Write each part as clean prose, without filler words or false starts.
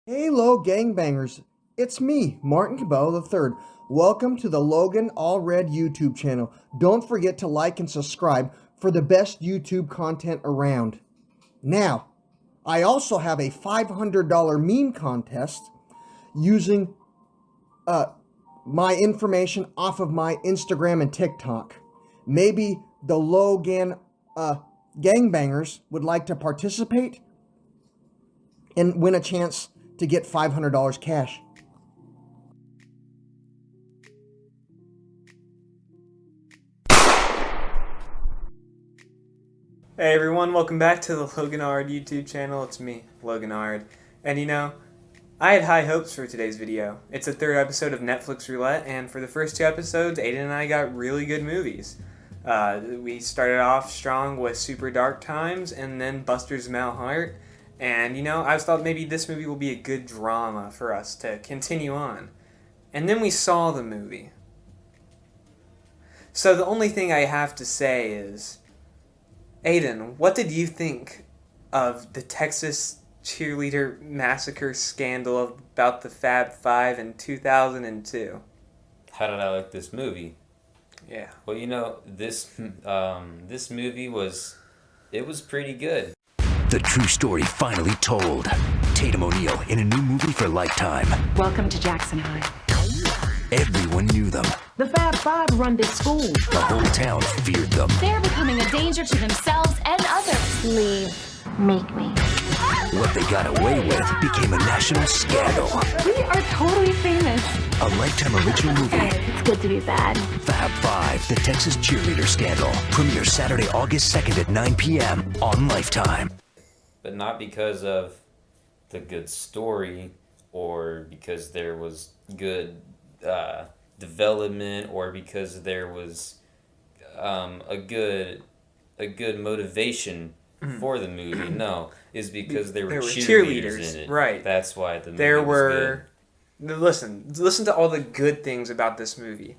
Hello, gangbangers. It's me, Martin Cabello III. Welcome to the Logan Allred YouTube channel. Don't forget to like and subscribe for the best YouTube content around. Now, I also have a $500 meme contest using my information off of my Instagram and TikTok. Maybe the Logan gangbangers would like to participate and win a chance to get $500 cash. Hey everyone, welcome back to the Logan Allred YouTube channel. It's me, Logan Allred. And I had high hopes for today's video. It's the third episode of Netflix Roulette, and for the first two episodes, Aiden and I got really good movies. We started off strong with Super Dark Times, and then Buster's Malheart. And I thought maybe this movie will be a good drama for us to continue on. And then we saw the movie. So the only thing I have to say is, Aiden, what did you think of the Texas Cheerleader Massacre scandal about the Fab Five in 2002? How did I like this movie? Yeah. Well, this movie was pretty good. The true story finally told. Tatum O'Neal in a new movie for Lifetime. Welcome to Jackson High. Everyone knew them. The Fab Five run this school. The whole town feared them. They're becoming a danger to themselves and others. Leave. Make me. What they got away with became a national scandal. We are totally famous. A Lifetime original movie. It's good to be bad. Fab Five, the Texas Cheerleader Scandal. Premieres Saturday, August 2nd at 9 p.m. on Lifetime. But not because of the good story or because there was good development or because there was a good motivation for the movie. No, is because there were cheerleaders in it. Right. That's why the movie was good. Listen to all the good things about this movie.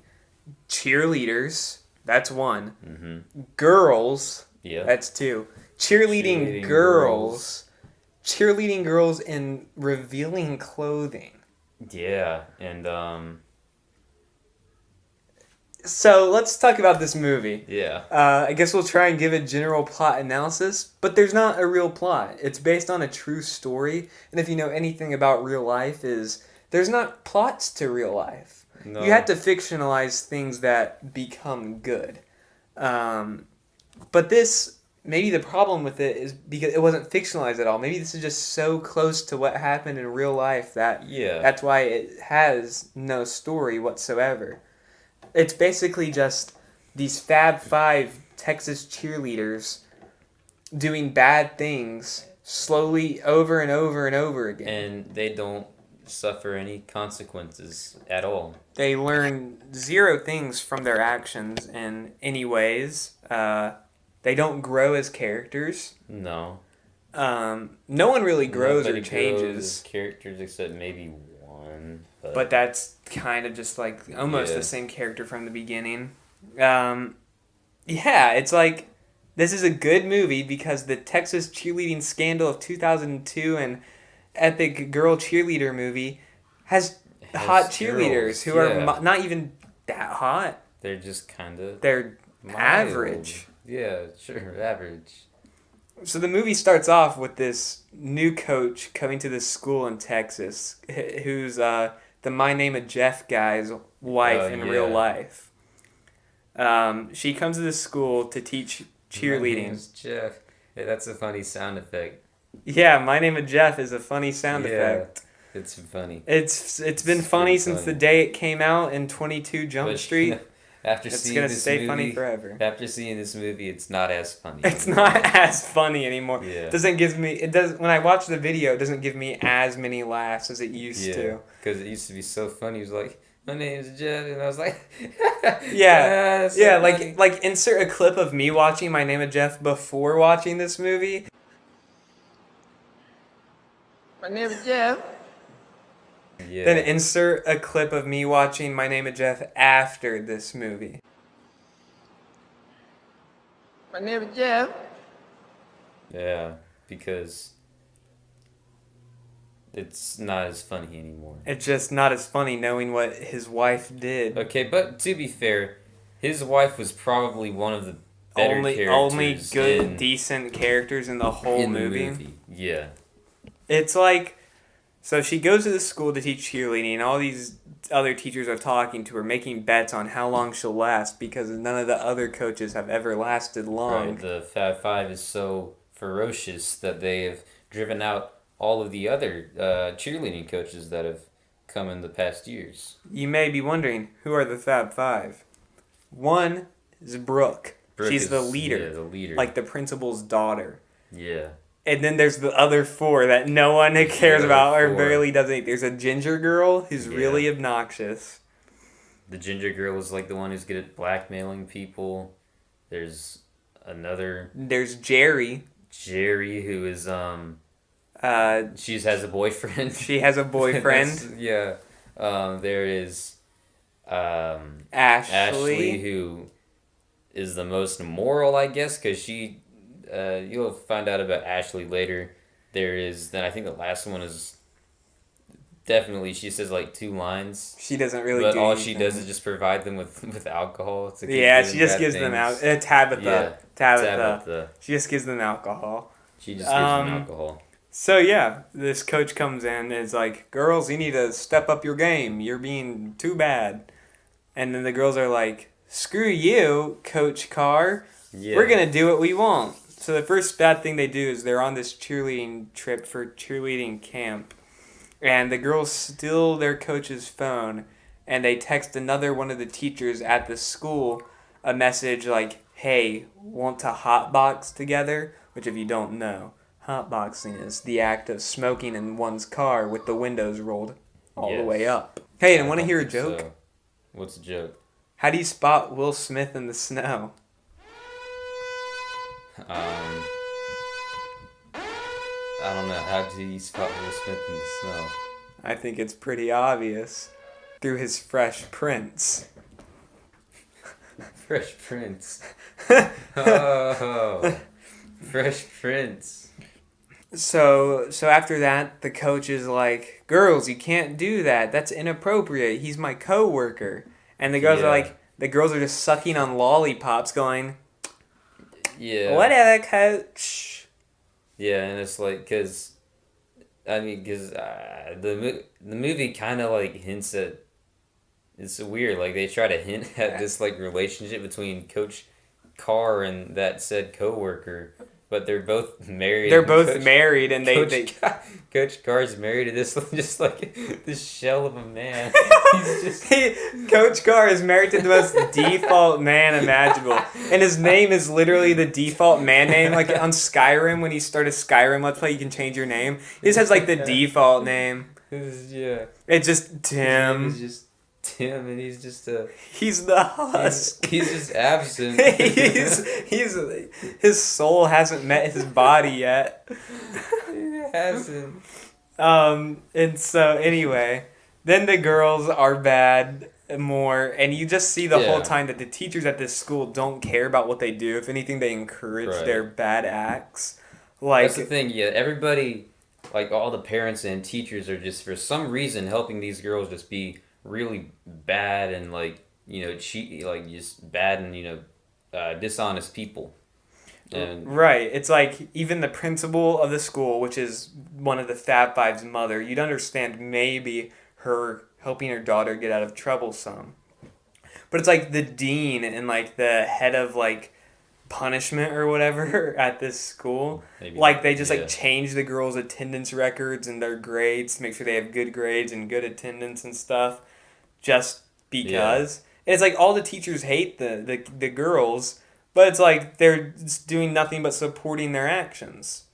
Cheerleaders, that's one. Mm-hmm. Girls, Yeah. that's two. Cheerleading girls. Cheerleading girls in revealing clothing. Yeah, and So let's talk about this movie. yeah. I guess we'll try and give a general plot analysis, but there's not a real plot. It's based on a true story, and if you know anything about real life, there's not plots to real life. No. You have to fictionalize things that become good. But this, maybe the problem with it is because it wasn't fictionalized at all. Maybe this is just so close to what happened in real life that that's why it has no story whatsoever. It's basically just these Fab Five Texas cheerleaders doing bad things slowly over and over and over again. And they don't suffer any consequences at all. They learn zero things from their actions in any ways. They don't grow as characters. No. No one really grows Nobody or changes. grows as characters except maybe one. But that's kind of just like almost the same character from the beginning. Yeah, it's like this is a good movie because the Texas cheerleading scandal of 2002 and epic girl cheerleader movie has hot cheerleaders who are not even that hot. They're just kind of... They're average. Yeah, sure, average. So the movie starts off with this new coach coming to this school in Texas who's the My Name of Jeff guy's wife in real life. She comes to this school to teach cheerleading. My name's Jeff. Yeah, that's a funny sound effect. Yeah, My Name of Jeff is a funny sound effect. It's funny. It's been funny since the day it came out in 22 Jump Street. It's gonna stay funny forever. After seeing this movie, it's not as funny. It's not as funny anymore. Yeah. When I watch the video, it doesn't give me as many laughs as it used to. Because it used to be so funny. It was like, my name's Jeff, and I was like, yeah, so yeah, funny. like insert a clip of me watching My Name of Jeff before watching this movie. My name is Jeff. Yeah. Then insert a clip of me watching My Name of Jeff after this movie. My name is Jeff. Yeah, because it's not as funny anymore. It's just not as funny knowing what his wife did. Okay, but to be fair, his wife was probably one of the better characters. Only good, decent characters in the whole movie. Yeah. It's like, so she goes to the school to teach cheerleading, and all these other teachers are talking to her, making bets on how long she'll last, because none of the other coaches have ever lasted long. Right, the Fab Five is so ferocious that they have driven out all of the other cheerleading coaches that have come in the past years. You may be wondering, who are the Fab Five? One is Brooke. She's the leader. Yeah, the leader. Like the principal's daughter. Yeah. And then there's the other four that no one cares about or barely does anything. There's a ginger girl who's really obnoxious. The ginger girl is like the one who's good at blackmailing people. There's another... There's Jerry. Jerry, who is... she has a boyfriend. She has a boyfriend. Yeah. There is... Ashley, who is the most immoral, I guess, because she... you'll find out about Ashley later. Then I think the last one is definitely, she says like 2 lines. She doesn't really but do all anything. she does is just provide them with alcohol. To she just gives them out. Tabitha. She just gives them alcohol. She just gives them alcohol. So yeah, this coach comes in and is like, girls, you need to step up your game. You're being too bad. And then the girls are like, screw you, Coach Carr. Yeah. We're going to do what we want. So the first bad thing they do is they're on this cheerleading trip for cheerleading camp. And the girls steal their coach's phone. And they text another one of the teachers at the school a message like, hey, want to hotbox together? Which if you don't know, hotboxing is the act of smoking in one's car with the windows rolled all the way up. Hey, and want to hear a joke? So. What's the joke? How do you spot Will Smith in the snow? I don't know. How do you spot Will Smith in the snow? I think it's pretty obvious. Through his Fresh Prince. Fresh Prince. Oh, Fresh Prince. So after that, the coach is like, girls, you can't do that. That's inappropriate. He's my coworker. And the girls are like, the girls are just sucking on lollipops going, yeah. Whatever, coach. Yeah, and it's like, because the movie kind of like hints at, it's weird, like they try to hint at this like relationship between Coach Carr and that said coworker, but they're both married. They're both married, and Coach Carr's married to this just like this shell of a man. Coach Carr is married to the most default man imaginable, and his name is literally the default man name. Like on Skyrim, when you start a Skyrim Let's Play, you can change your name. He just has like the default name. Yeah, it's just Tim. It's just Tim, and he's just he's the husk. He's just absent. he's his soul hasn't met his body yet. It hasn't. And so anyway, then the girls are bad more, and you just see the whole time that the teachers at this school don't care about what they do. If anything, they encourage their bad acts. Like, that's the thing. Yeah, everybody, like all the parents and teachers, are just for some reason helping these girls just be really bad and cheat, like just bad and dishonest people. And right, it's like even the principal of the school, which is one of the Fab Five's mother, you'd understand maybe her helping her daughter get out of trouble some, but it's like the dean and like the head of like punishment or whatever at this school, maybe. Like they just like change the girls' attendance records and their grades to make sure they have good grades and good attendance and stuff. Just because. And it's like all the teachers hate the girls, but it's like they're just doing nothing but supporting their actions.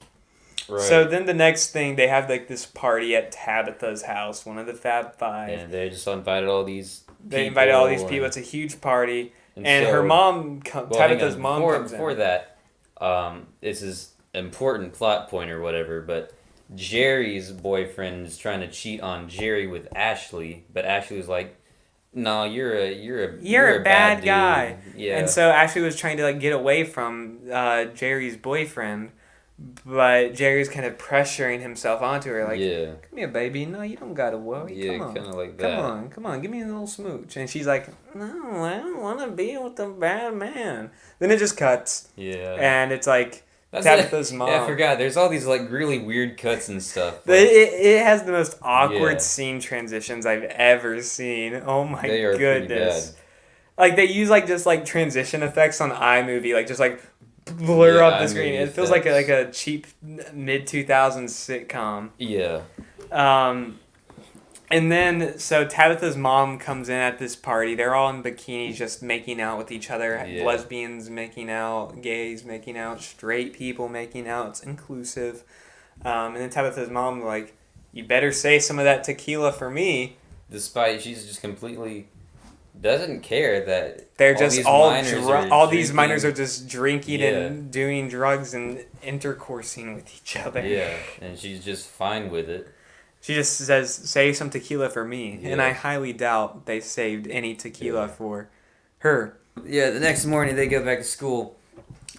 Right. So then the next thing, they have like this party at Tabitha's house, one of the Fab Five. And they just invited all these people. They invited all these people. It's a huge party. And so, her mom, Tabitha's mom comes in. Before that, this is important plot point or whatever, but Jerry's boyfriend is trying to cheat on Jerry with Ashley, but Ashley was like, "No, you're a bad guy." Yeah. And so Ashley was trying to like get away from Jerry's boyfriend, but Jerry's kind of pressuring himself onto her, like, Yeah. come here, baby. No, you don't gotta worry. Yeah, Come on. kinda like Come that. on, come on. Give me a little smooch. And she's like, no, I don't want to be with the bad man. Then it just cuts. Yeah. And it's like That's Tabitha's mom. Yeah, I forgot. There's all these like really weird cuts and stuff. It has the most awkward Yeah. scene transitions I've ever seen. Oh my They are pretty goodness. bad. Like they use like just like transition effects on iMovie, like just like blur Yeah, up the screen. iMovie It feels like effects. a cheap mid 2000s sitcom. Yeah. And then so Tabitha's mom comes in at this party. They're all in bikinis, just making out with each other. Yeah. Lesbians making out, gays making out, straight people making out. It's inclusive. And then Tabitha's mom like, you better say some of that tequila for me. Despite she's just completely doesn't care that They're all just these all minors all are these drinking. minors are just drinking Yeah. and doing drugs and intercoursing with each other. Yeah, and she's just fine with it. She just says, say some tequila for me. And Yeah. I highly doubt they saved any tequila Yeah. for her. Yeah, the next morning they go back to school,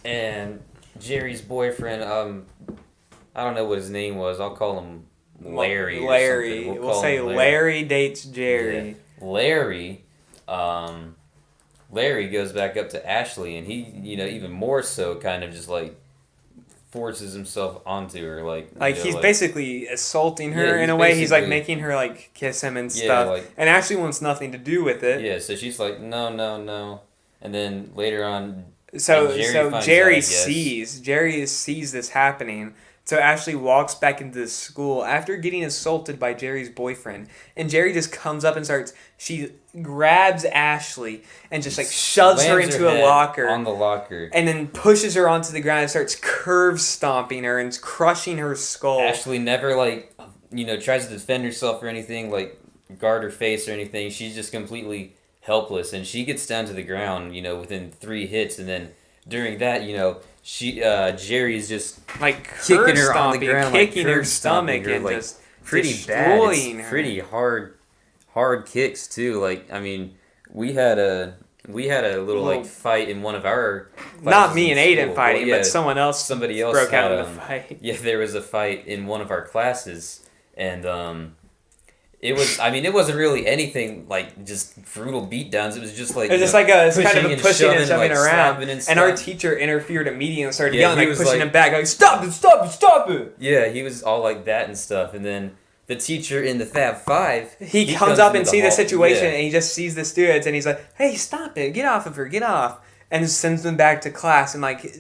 and Jerry's boyfriend, I don't know what his name was. I'll call him Larry. Or Larry. something. We'll call say him Larry dates Jerry. Yeah. Larry goes back up to Ashley, and he, even more so, kind of just like forces himself onto her, Like he's basically assaulting her Yeah, in a he's way. He's like basically- making her like kiss him and Yeah, stuff. like- And Ashley wants nothing to do with it. Yeah, so she's like, no, and then later on, So and Jerry, finds Jerry out, I guess. sees this happening. So Ashley walks back into the school after getting assaulted by Jerry's boyfriend, and Jerry just comes up and she grabs Ashley and just like shoves her slams into a head locker on the locker. and then pushes her onto the ground and starts curve stomping her and crushing her skull. Ashley never tries to defend herself or anything, like guard her face or anything. She's just completely helpless, and she gets down to the ground, within 3 hits, and then during that, Jerry's just like kicking curve her on the stomping, ground, kicking her curve stomping stomach her, and like, just pretty bad. destroying It's her. pretty hard kicks too. Like, I mean, we had a little like fight in one of our Not classes me in and Aiden school. fighting, Well, yeah, but somebody else broke broke out had, in a fight. Yeah, there was a fight in one of our classes, and it wasn't really anything like just brutal beatdowns. It was just like It was just like it's kind of a pushing and shoving like, around. slapping And our stuff. teacher interfered immediately and started Yeah, yelling, he like was pushing like- him back, like stop it. Yeah, he was all like that and stuff, and then the teacher in the Fab Five, He comes up into and sees the hall- situation yeah. and he just sees the students and he's like, hey, stop it, get off of her, get off. And sends them back to class, and like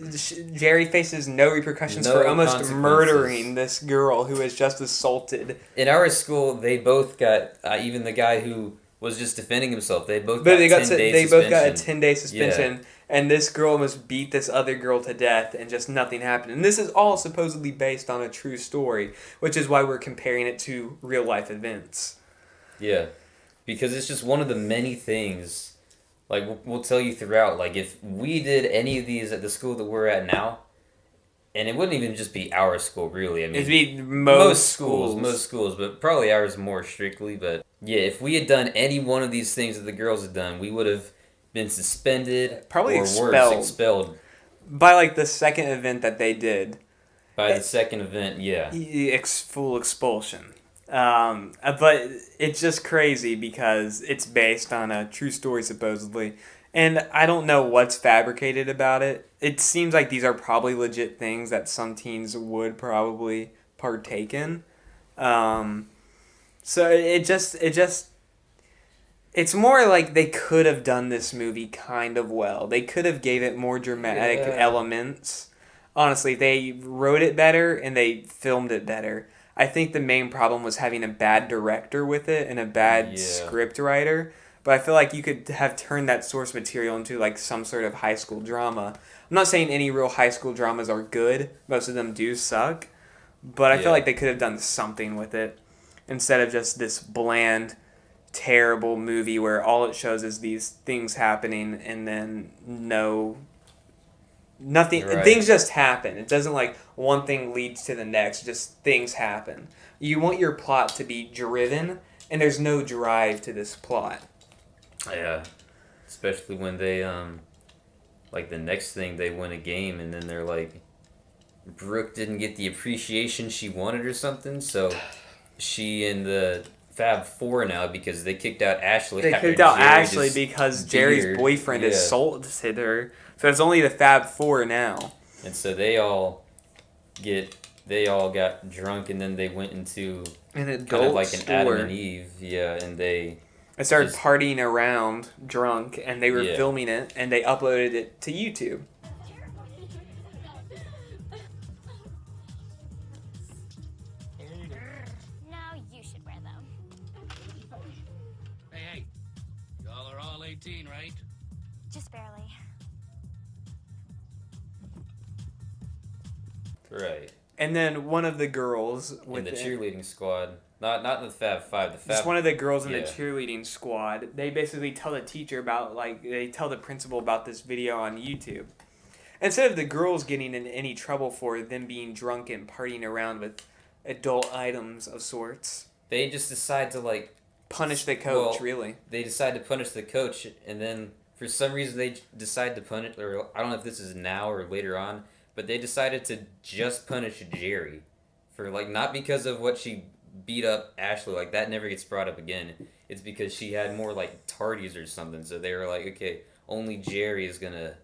Jerry faces no repercussions No for almost consequences. murdering this girl who was just assaulted. In our school, they both got even the guy who was just defending himself. They both But got 10 days they both got a suspension. 10-day suspension, and this girl almost beat this other girl to death, and just nothing happened. And this is all supposedly based on a true story, which is why we're comparing it to real life events. Yeah, because it's just one of the many things. Like we'll tell you throughout. Like if we did any of these at the school that we're at now, and it wouldn't even just be our school, really. I mean, It'd be most schools, but probably ours more strictly. But yeah, if we had done any one of these things that the girls had done, we would have been suspended, Probably or expelled. worse, expelled by like the second event that they did. by the second event. Yeah, Full expulsion. But it's just crazy because it's based on a true story supposedly, and I don't know what's fabricated about it. It seems like these are probably legit things that some teens would probably partake in. So it's more like they could have done this movie kind of well. They could have gave it more dramatic elements. Honestly, they wrote it better and they filmed it better. I think the main problem was having a bad director with it and a bad script writer. But I feel like you could have turned that source material into like some sort of high school drama. I'm not saying any real high school dramas are good. Most of them do suck. But I feel like they could have done something with it instead of just this bland, terrible movie where all it shows is these things happening and then nothing. Right. Things just happen. It doesn't like one thing leads to the next. Just things happen. You want your plot to be driven, and there's no drive to this plot. yeah. Especially when they like the next thing they win a game and then they're like, Brooke didn't get the appreciation she wanted or something, so she in the Fab Four now because they kicked out Ashley. They after kicked out Jerry Ashley just because beat Jerry's her. boyfriend Yeah. assaulted her. So it's only the Fab Four now. And so they all got drunk, and then they went into An adult kind of like an Adam store. and Eve, yeah, and they started just- partying around drunk, and they were Yeah. filming it, and they uploaded it to YouTube. Now you should wear them. Hey, y'all are all 18, right? Just barely. right And then one of the girls in with the cheerleading squad, not in the Fab Five, the Fab. just one of the girls in the yeah. cheerleading squad, they basically tell the teacher about, like, they tell the principal about this video on YouTube. Instead of the girls getting in any trouble for them being drunk and partying around with adult items of sorts, They just decide to like punish the coach, well, really. They decide to punish the coach, and then for some reason they decide to punish, or I don't know if this is now or later on, but they decided to just punish Jerry for like not because of what she beat up Ashley, like that never gets brought up again. It's because she had more like tardies or something, so they were like, okay, only Jerry is gonna.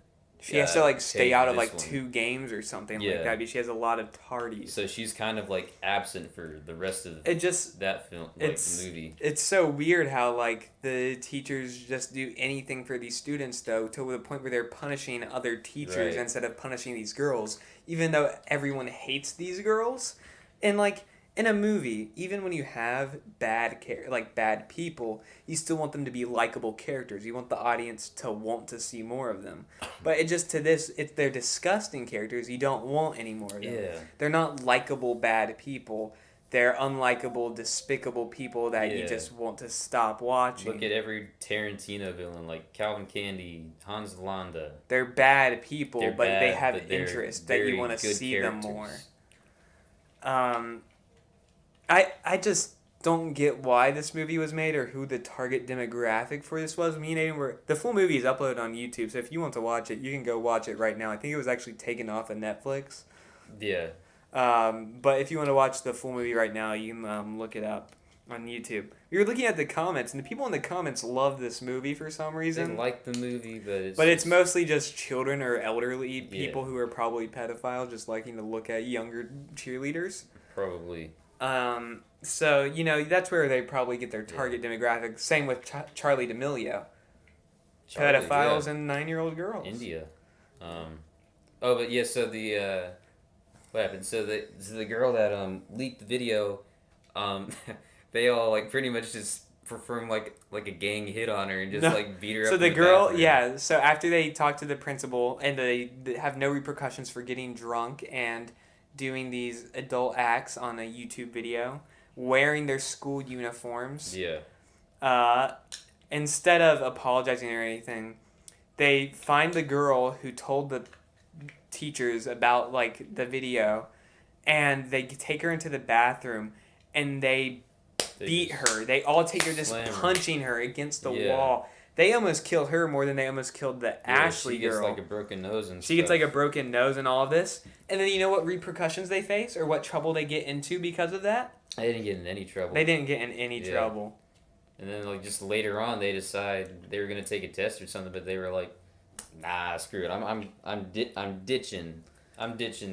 She has to, like, stay take out of, this like, one. 2 games or something like Yeah. that, because she has a lot of tardies. So she's kind of like absent for the rest of It just, that film, like the movie. It's so weird how, like, the teachers just do anything for these students, though, to the point where they're punishing other teachers Right. instead of punishing these girls, even though everyone hates these girls. And, like, in a movie, even when you have bad people, you still want them to be likable characters. You want the audience to want to see more of them. But they're disgusting characters. You don't want any more of them. Yeah. They're not likable bad people. They're unlikable, despicable people that you Yeah. just want to stop watching. Look at every Tarantino villain, like Calvin Candy, Hans Landa. They're bad people, They're but they bad, have but they're interest that you very want to good see them characters. more. I just don't get why this movie was made or who the target demographic for this was. Me and Aiden the full movie is uploaded on YouTube, so if you want to watch it, you can go watch it right now. I think it was actually taken off of Netflix. Yeah. But if you want to watch the full movie right now, you can look it up on YouTube. We were looking at the comments, and the people in the comments love this movie for some They reason. like the movie, but It's mostly just children or elderly people Yeah. who are probably pedophiles, just liking to look at younger cheerleaders. probably. So, you know, that's where they probably get their target demographic. Same with Charlie D'Amelio. Charlie, Pedophiles yeah. and 9-year-old girls. India. But yeah, so the what happened? So the girl that leaked the video, they all like pretty much just performed like a gang hit on her and just No. like beat her up. So in the girl, bathroom. yeah, so after they talk to the principal and they have no repercussions for getting drunk and doing these adult acts on a YouTube video, wearing their school uniforms. Yeah. Instead of apologizing or anything, they find the girl who told the teachers about like the video, and they take her into the bathroom, and they beat just her. They all take her just slam her. punching her against the Yeah. wall. They almost killed her more than they almost killed the Ashley she gets girl. like a broken nose and She gets stuff. like a broken nose and all of this. And then you know what repercussions they face or what trouble they get into because of that? They didn't get in any trouble. They didn't get in any Yeah. trouble. And then like just later on, they decide they were gonna take a test or something, but they were like, "Nah, screw it. I'm ditching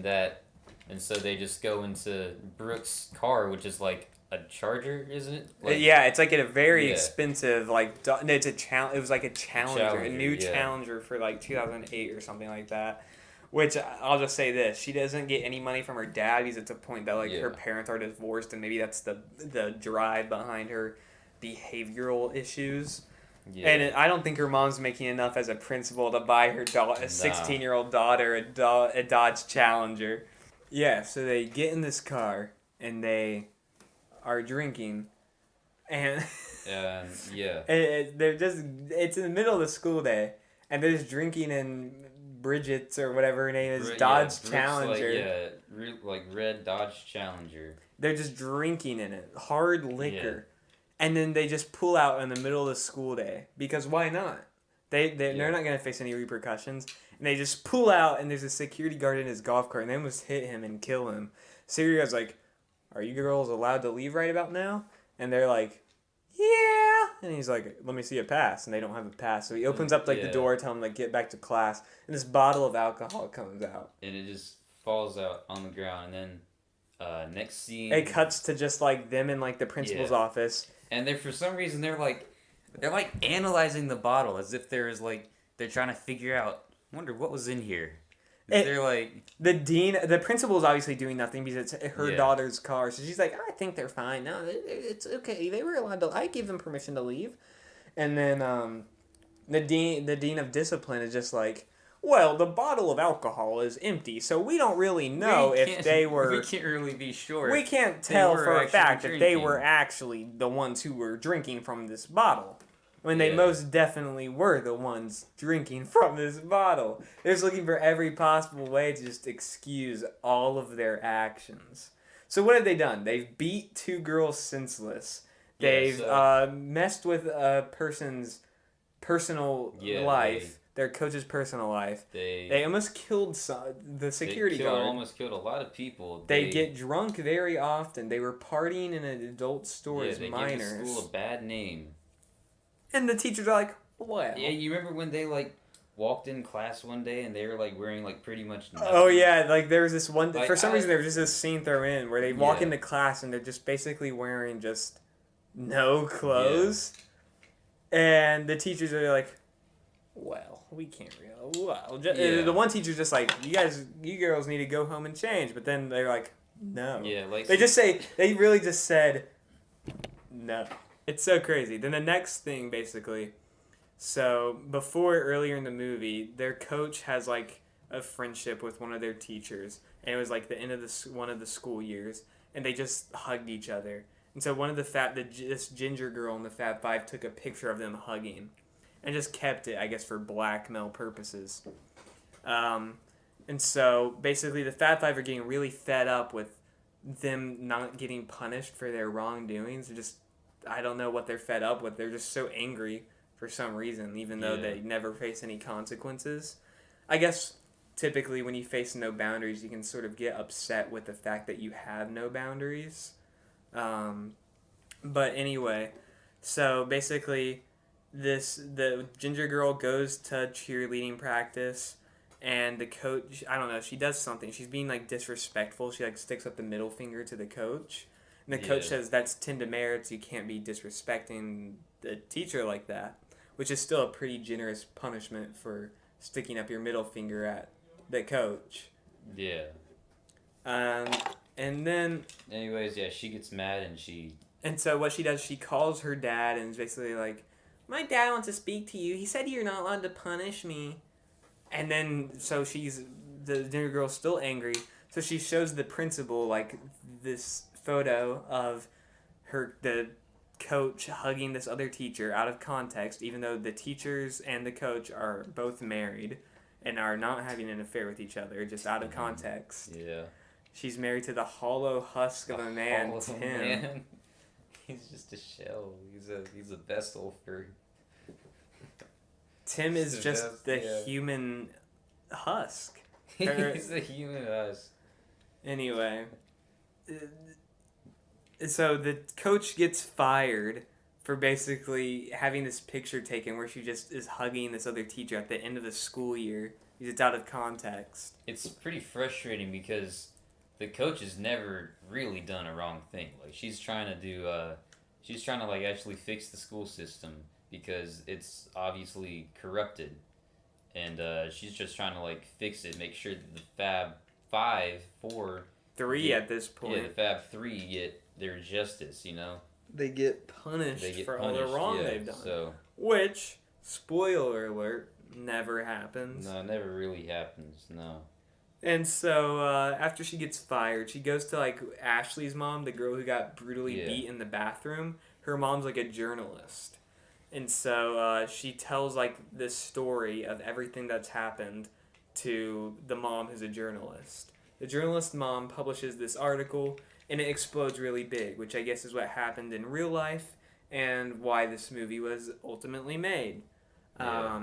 that." And so they just go into Brooke's car, which is like a Charger, isn't it? Like, Yeah, it's like a very Yeah. expensive it's a it was like a Challenger, a new yeah. Challenger for like 2008 or something like that. Which I'll just say this: she doesn't get any money from her dad because it's a point that like her Yeah. parents are divorced, and maybe that's the drive behind her behavioral issues. Yeah. And I don't think her mom's making enough as a principal to buy her a 16-year-old daughter a Dodge Challenger. Yeah, so they get in this car and they are drinking, and Yeah. it's in the middle of the school day, and they're just drinking in Bridget's or whatever her name is, Dodge Brooke's Challenger. like red Dodge Challenger. They're just drinking in it, hard liquor. And then they just pull out in the middle of the school day. Because why not? They're not gonna face any repercussions, and they just pull out, and there's a security guard in his golf cart, and they almost hit him and kill him. Security guard's like, "Are you girls allowed to leave right about now?" And they're like, "Yeah." And he's like, "Let me see a pass," and they don't have a pass, so he opens up like the door, telling them like get back to class, and this bottle of alcohol comes out, and it just falls out on the ground, and then next scene, it cuts to just like them in like the principal's office, and for some reason they're like analyzing the bottle as if they're trying to figure out, wonder what was in here. They're like, the principal's obviously doing nothing because it's her daughter's car, so she's like, I think they're fine. No, it's okay. They were allowed to. I gave them permission to leave. And then the dean of discipline is just like, well, the bottle of alcohol is empty, so we don't really know if they were. We can't really be sure. We can't tell for a fact if they were actually the ones who were drinking from this bottle. When they most definitely were the ones drinking from this bottle. They're just looking for every possible way to just excuse all of their actions. So what have they done? They've beat 2 girls senseless. They've messed with a person's personal life, their coach's personal life. They almost killed the security guard. Almost killed a lot of people. They get drunk very often. They were partying in an adult store as minors. They gave the school a bad name. And the teachers are like, well. Yeah, you remember when they walked in class one day and they were wearing pretty much nothing? Oh yeah, there was this one, for some reason there was just this scene thrown in where they walk into class and they're just basically wearing just no clothes. And the teachers are like, well, we can't really, the one teacher's just like, you girls need to go home and change, but then they're like, no. Yeah, they really just said no. It's so crazy. Then the next thing, basically, so earlier in the movie, their coach has a friendship with one of their teachers, and it was the end of one of the school years, and they just hugged each other. And so one of this ginger girl in the Fab Five took a picture of them hugging, and just kept it, I guess, for blackmail purposes. And so basically, the Fab Five are getting really fed up with them not getting punished for their wrongdoings. I don't know what they're fed up with. They're just so angry for some reason, even though they never face any consequences. I guess typically when you face no boundaries, you can sort of get upset with the fact that you have no boundaries. But anyway, so basically the ginger girl goes to cheerleading practice, and the coach, I don't know, she does something. She's being disrespectful. She sticks up the middle finger to the coach. And the coach says that's 10 demerits. You can't be disrespecting the teacher like that, which is still a pretty generous punishment for sticking up your middle finger at the coach. Yeah. And then... Anyways, she gets mad And so what she does, she calls her dad and is basically like, my dad wants to speak to you. He said you're not allowed to punish me. And then, so the dinner girl's still angry. So she shows the principal, this photo of the coach hugging this other teacher out of context, even though the teachers and the coach are both married and are not having an affair with each other, just out of context. Yeah. She's married to the hollow husk of a man, Tim. He's just a shell. He's a vessel for... Tim is just the human husk. He's the human husk. Anyway... So the coach gets fired for basically having this picture taken where she just is hugging this other teacher at the end of the school year because it's out of context. It's pretty frustrating because the coach has never really done a wrong thing. She's trying to actually fix the school system because it's obviously corrupted, and she's just trying to fix it, make sure that the Fab 3 at this point. Yeah, the Fab 3 get their justice, They get punished for all the wrong they've done. So, which, spoiler alert, never happens. No, it never really happens, no. And so, after she gets fired, she goes to, Ashley's mom, the girl who got brutally beat in the bathroom. Her mom's, a journalist. And so, she tells, this story of everything that's happened to the mom who's a journalist. The journalist mom publishes this article, and it explodes really big, which I guess is what happened in real life and why this movie was ultimately made. Yeah.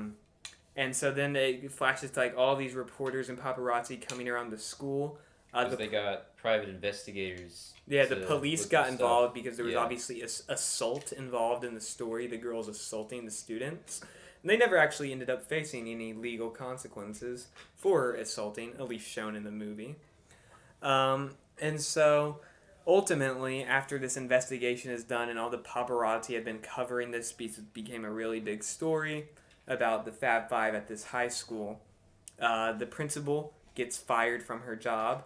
And so then it flashes to like all these reporters and paparazzi coming around the school. Because they got private investigators. Yeah, the to police look got for involved stuff. because there was Yeah. obviously assault involved in the story. The girls assaulting the students. And they never actually ended up facing any legal consequences for assaulting, at least shown in the movie. And so, ultimately, after this investigation is done and all the paparazzi had been covering this, it became a really big story about the Fab Five at this high school. The principal gets fired from her job,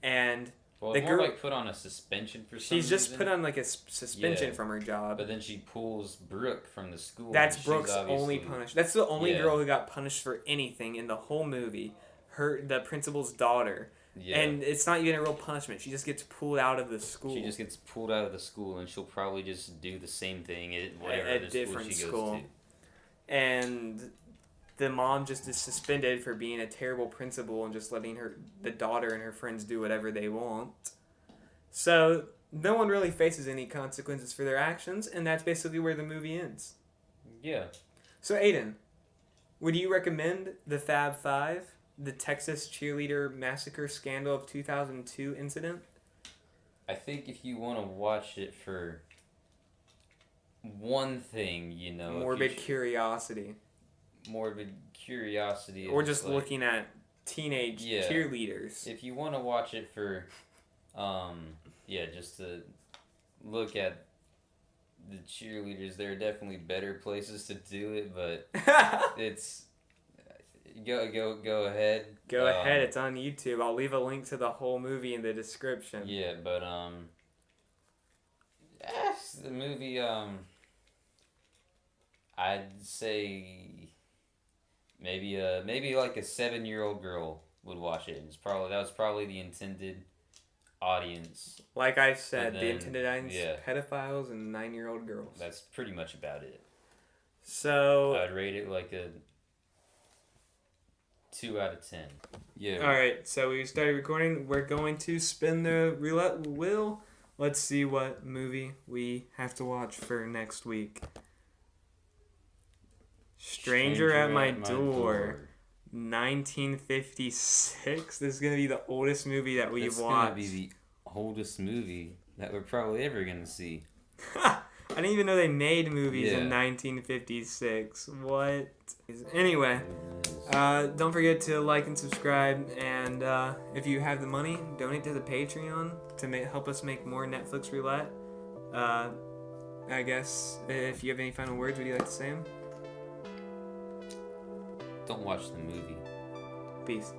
and Well, the it's more girl, like put on a suspension for some she's just reason. put on like a suspension Yeah. from her job. But then she pulls Brooke from the school. That's and she's Brooke's only obviously- punishment. That's the only Yeah. girl who got punished for anything in the whole movie. The principal's daughter. Yeah. And it's not even a real punishment. She just gets pulled out of the school. She just gets pulled out of the school, and she'll probably just do the same thing at whatever At other different school she school. goes to. And the mom just is suspended for being a terrible principal and just letting the daughter and her friends do whatever they want. So no one really faces any consequences for their actions, and that's basically where the movie ends. Yeah. So Aiden, would you recommend the Fab Five, the Texas Cheerleader Massacre Scandal of 2002 incident? I think if you want to watch it for one thing, you know, Morbid curiosity. morbid curiosity, Or is just like- looking at teenage Yeah. cheerleaders. If you want to watch it for, just to look at the cheerleaders, there are definitely better places to do it, but it's go ahead. Go ahead, it's on YouTube. I'll leave a link to the whole movie in the description. Yeah, but the movie, I'd say maybe like a 7-year-old girl would watch it. That was probably the intended audience. Like I said, But the then, intended audience, yeah. pedophiles and 9-year-old girls. That's pretty much about it. So, I'd rate it like a 2 out of 10. Yeah. alright, so we started recording. We're going to spin the roulette wheel. Let's see what movie we have to watch for next week. Stranger at My Door. 1956. This is going to be the oldest movie that we've It's watched. gonna be the oldest movie that we're probably ever gonna see. I didn't even know they made movies in Yeah. 1956. What? Anyway, don't forget to like and subscribe, and if you have the money, donate to the Patreon to help us make more Netflix Roulette. I guess if you have any final words, would you like to say them? Don't watch the movie. Peace.